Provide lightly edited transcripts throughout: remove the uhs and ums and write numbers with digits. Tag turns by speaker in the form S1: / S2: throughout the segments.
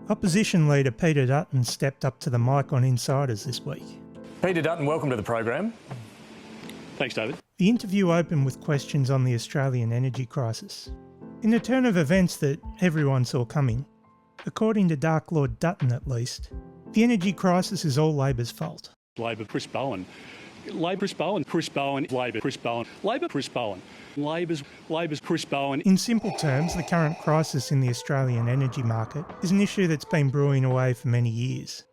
S1: Opposition leader Peter Dutton stepped up to the mic on Insiders this week.
S2: Peter Dutton, welcome to the program.
S3: Thanks, David.
S1: The interview opened with questions on the Australian energy crisis. In a turn of events that everyone saw coming, according to Dark Lord Dutton at least, the energy crisis is all Labor's fault.
S3: Labor, Chris Bowen. Labor, Chris Bowen. Chris Bowen. Labor, Chris Bowen. Labor, Chris Bowen. Labor's Chris Bowen.
S1: In simple terms, the current crisis in the Australian energy market is an issue that's been brewing away for many years.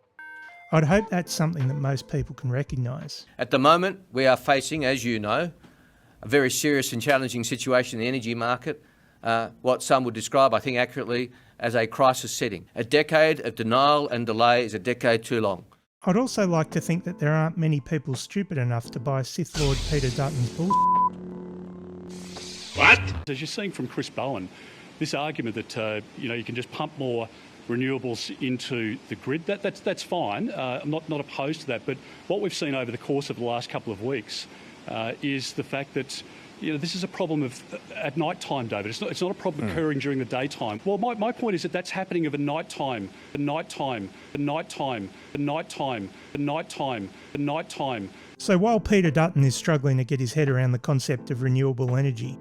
S1: I'd hope that's something that most people can recognise.
S4: At the moment, we are facing, as you know, a very serious and challenging situation in the energy market, what some would describe, I think accurately, as a crisis setting. A decade of denial and delay is a decade too long.
S1: I'd also like to think that there aren't many people stupid enough to buy Sith Lord Peter Dutton's bullshit.
S3: What? As you're seeing from Chris Bowen, this argument that you can just pump more renewables into the grid, that's fine. I'm not opposed to that. But what we've seen over the course of the last couple of weeks is the fact that this is a problem of at night time, David. It's not a problem occurring during the daytime. Well, my point is that that's happening of a night time, the night time, the night time, the night time, the night time, the night time.
S1: So while Peter Dutton is struggling to get his head around the concept of renewable energy,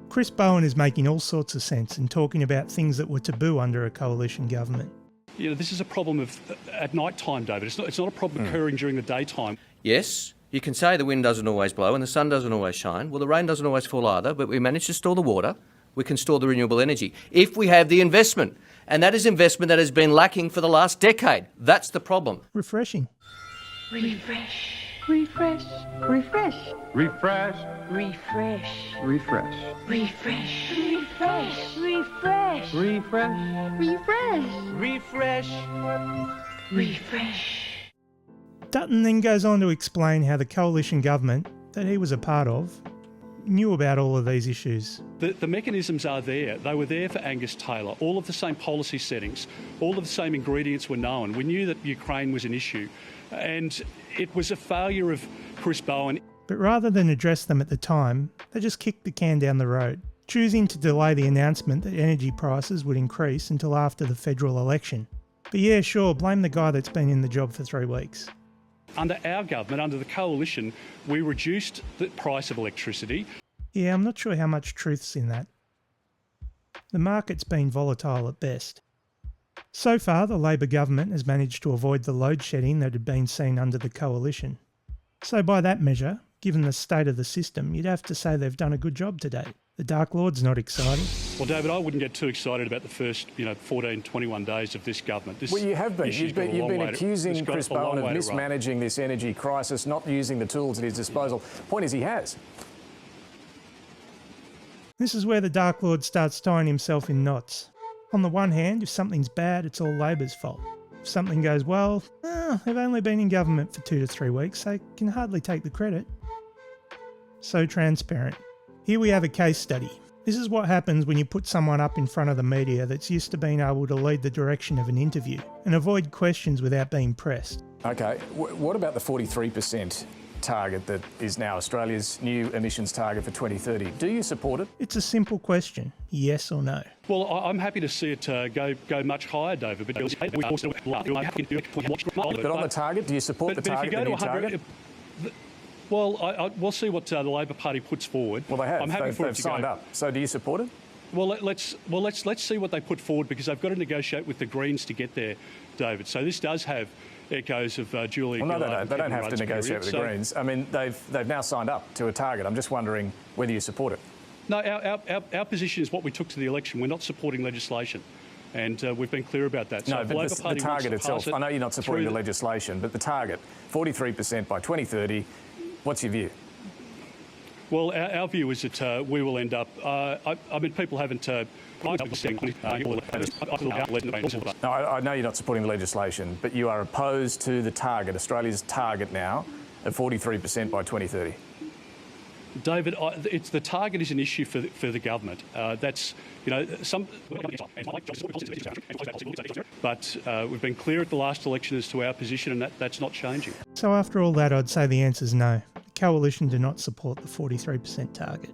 S1: Chris Bowen is making all sorts of sense and talking about things that were taboo under a coalition government.
S3: This is a problem of at night time, David. It's not a problem occurring during the daytime.
S4: Yes, you can say the wind doesn't always blow and the sun doesn't always shine. Well, the rain doesn't always fall either, but we manage to store the water. We can store the renewable energy if we have the investment. And that is investment that has been lacking for the last decade. That's the problem.
S1: Refreshing.
S5: Refresh. Refresh. Refresh.
S6: Refresh.
S5: Refresh.
S6: Refresh.
S5: Refresh. Refresh. Refresh.
S6: Refresh.
S5: Refresh.
S6: Refresh.
S5: Refresh.
S1: Dutton then goes on to explain how the coalition government that he was a part of knew about all of these issues.
S3: The mechanisms are there. They were there for Angus Taylor. All of the same policy settings, all of the same ingredients were known. We knew that Ukraine was an issue. And it was a failure of Chris Bowen.
S1: But rather than address them at the time, they just kicked the can down the road, choosing to delay the announcement that energy prices would increase until after the federal election. But yeah, sure, blame the guy that's been in the job for 3 weeks.
S3: Under our government, under the coalition, we reduced the price of electricity.
S1: Yeah, I'm not sure how much truth's in that. The market's been volatile at best. So far, the Labor government has managed to avoid the load shedding that had been seen under the coalition. So by that measure, given the state of the system, you'd have to say they've done a good job to date. The Dark Lord's not excited.
S3: Well, David, I wouldn't get too excited about the first 14, 21 days of this government.
S2: Well, you have been. You've been accusing Chris Bowen of mismanaging this energy crisis, not using the tools at his disposal. Point is, he has.
S1: This is where the Dark Lord starts tying himself in knots. On the one hand, if something's bad, it's all Labor's fault. If something goes well, they've only been in government for 2 to 3 weeks, so they can hardly take the credit. So transparent. Here we have a case study. This is what happens when you put someone up in front of the media that's used to being able to lead the direction of an interview and avoid questions without being pressed.
S2: Okay, what about the 43% target that is now Australia's new emissions target for 2030? Do you support it?
S1: It's a simple question, yes or no.
S3: Well, I'm happy to see it go much higher, David. But
S2: on the target, do you support the target, the new target?
S3: Well, we'll see what the Labor Party puts forward.
S2: Well, they have.
S3: I'm happy for it
S2: they've
S3: to
S2: signed
S3: go.
S2: up. So do you support it?
S3: Well, let's see what they put forward, because they've got to negotiate with the Greens to get there, David. So this does have echoes of Julia.
S2: Well, no, they don't have to negotiate with the Greens. I mean, they've now signed up to a target. I'm just wondering whether you support it.
S3: No, our position is what we took to the election. We're not supporting legislation. And we've been clear about that.
S2: No, but the target itself, I know you're not supporting the legislation, but the target, 43% by 2030, what's your view?
S3: Well, our view is that we will end up... I mean, people haven't... No, I
S2: know you're not supporting the legislation, but you are opposed to the target, Australia's target now, of 43% by 2030.
S3: David, the target is an issue for the government. That's, But we've been clear at the last election as to our position, and that's not changing.
S1: So after all that, I'd say the answer's no. The coalition do not support the 43% target.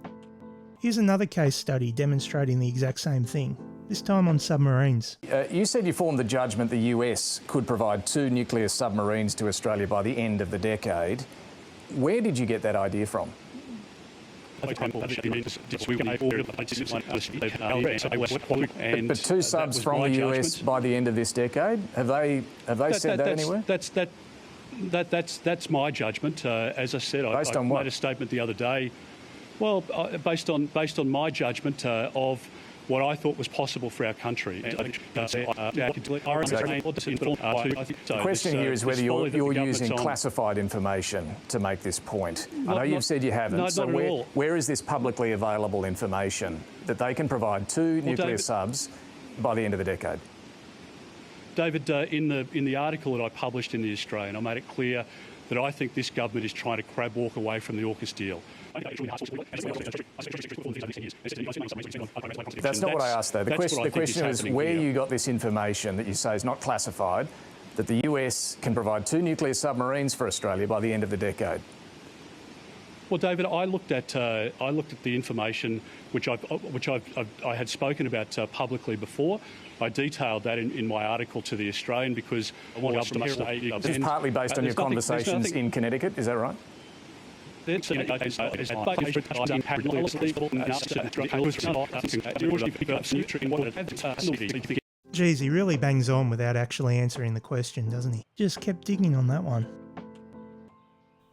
S1: Here's another case study demonstrating the exact same thing. this time on submarines.
S2: You said you formed the judgment the US could provide 2 nuclear submarines to Australia by the end of the decade. Where did you get that idea from?
S3: But 2
S2: subs from the US by the end of this decade? Have they said that anywhere?
S3: That's my judgment. As I said, I made a statement the other day. Well, based on my judgment of what I thought was possible for our country.
S2: The question here is whether you're using classified information to make this point. I know you've said you haven't. So where is this publicly available information that they can provide 2 nuclear subs by the end of the decade?
S3: David, in the article that I published in The Australian, I made it clear that I think this government is trying to crab walk away from the AUKUS deal.
S2: That's not what I asked, though. The question is where you got this information that you say is not classified, that the US can provide 2 nuclear submarines for Australia by the end of the decade.
S3: Well, David, I looked at the information which I had spoken about publicly before. I detailed that in my article to The Australian because I wanted to hear it.
S2: This is partly based on your conversations in Connecticut, is that right?
S1: Geez, he really bangs on without actually answering the question, doesn't he? Just kept digging on that one.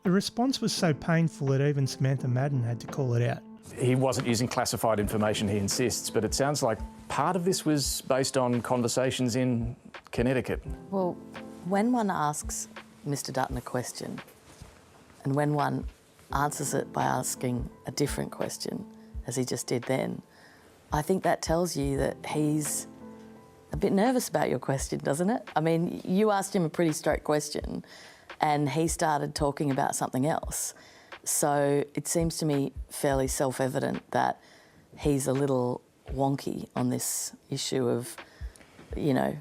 S1: The response was so painful that even Samantha Madden had to call it out.
S2: He wasn't using classified information, he insists, but it sounds like part of this was based on conversations in Connecticut.
S7: Well, when one asks Mr. Dutton a question, and when one answers it by asking a different question, as he just did then, I think that tells you that he's a bit nervous about your question, doesn't it? I mean, you asked him a pretty straight question, and he started talking about something else. So it seems to me fairly self-evident that he's a little wonky on this issue of, you know,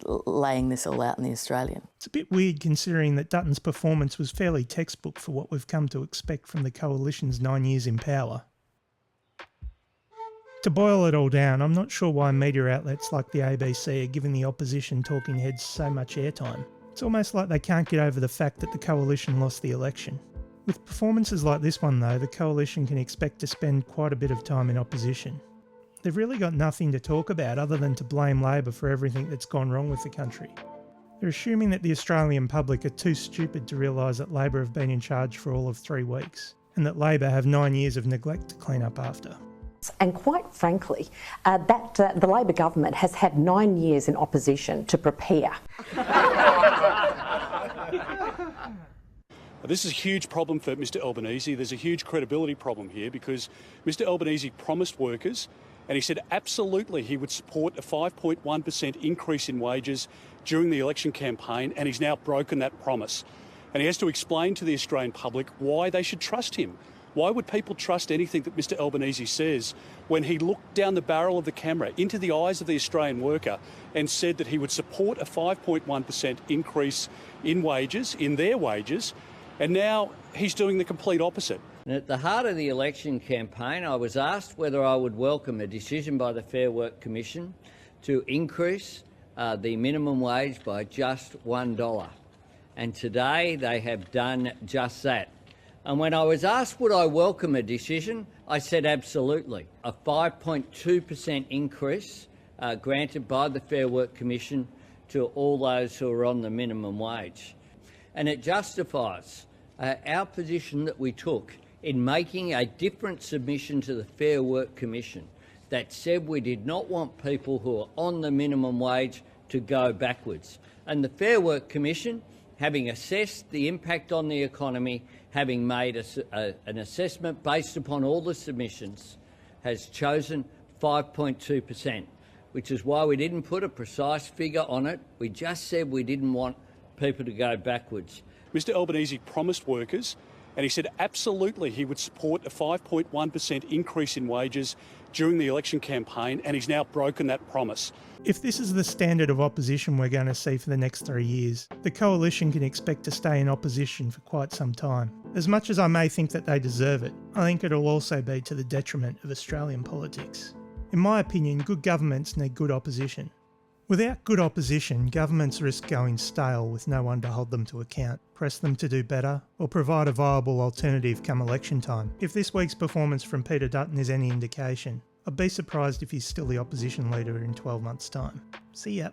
S7: laying this all out in The Australian.
S1: It's a bit weird considering that Dutton's performance was fairly textbook for what we've come to expect from the Coalition's 9 years in power. To boil it all down, I'm not sure why media outlets like the ABC are giving the opposition talking heads so much airtime. It's almost like they can't get over the fact that the Coalition lost the election. With performances like this one though, the Coalition can expect to spend quite a bit of time in opposition. They've really got nothing to talk about other than to blame Labor for everything that's gone wrong with the country. They're assuming that the Australian public are too stupid to realise that Labor have been in charge for all of 3 weeks, and that Labor have 9 years of neglect to clean up after.
S8: And quite frankly, the Labor government has had 9 years in opposition to prepare.
S3: This is a huge problem for Mr Albanese. There's a huge credibility problem here because Mr Albanese promised workers, and he said absolutely he would support a 5.1% increase in wages during the election campaign, and he's now broken that promise. And he has to explain to the Australian public why they should trust him. Why would people trust anything that Mr Albanese says when he looked down the barrel of the camera into the eyes of the Australian worker and said that he would support a 5.1% increase in wages, in their wages, and now he's doing the complete opposite.
S9: And at the heart of the election campaign, I was asked whether I would welcome a decision by the Fair Work Commission to increase the minimum wage by just $1. And today they have done just that. And when I was asked would I welcome a decision, I said absolutely. A 5.2% increase granted by the Fair Work Commission to all those who are on the minimum wage. And it justifies our position that we took in making a different submission to the Fair Work Commission that said we did not want people who are on the minimum wage to go backwards. And the Fair Work Commission, having assessed the impact on the economy, having made an assessment based upon all the submissions, has chosen 5.2%, which is why we didn't put a precise figure on it. We just said we didn't want people to go backwards.
S3: Mr Albanese promised workers, and he said absolutely he would support a 5.1% increase in wages during the election campaign, and he's now broken that promise.
S1: If this is the standard of opposition we're going to see for the next 3 years, the Coalition can expect to stay in opposition for quite some time. As much as I may think that they deserve it, I think it'll also be to the detriment of Australian politics. In my opinion, good governments need good opposition. Without good opposition, governments risk going stale with no one to hold them to account, press them to do better, or provide a viable alternative come election time. If this week's performance from Peter Dutton is any indication, I'd be surprised if he's still the opposition leader in 12 months' time. See ya.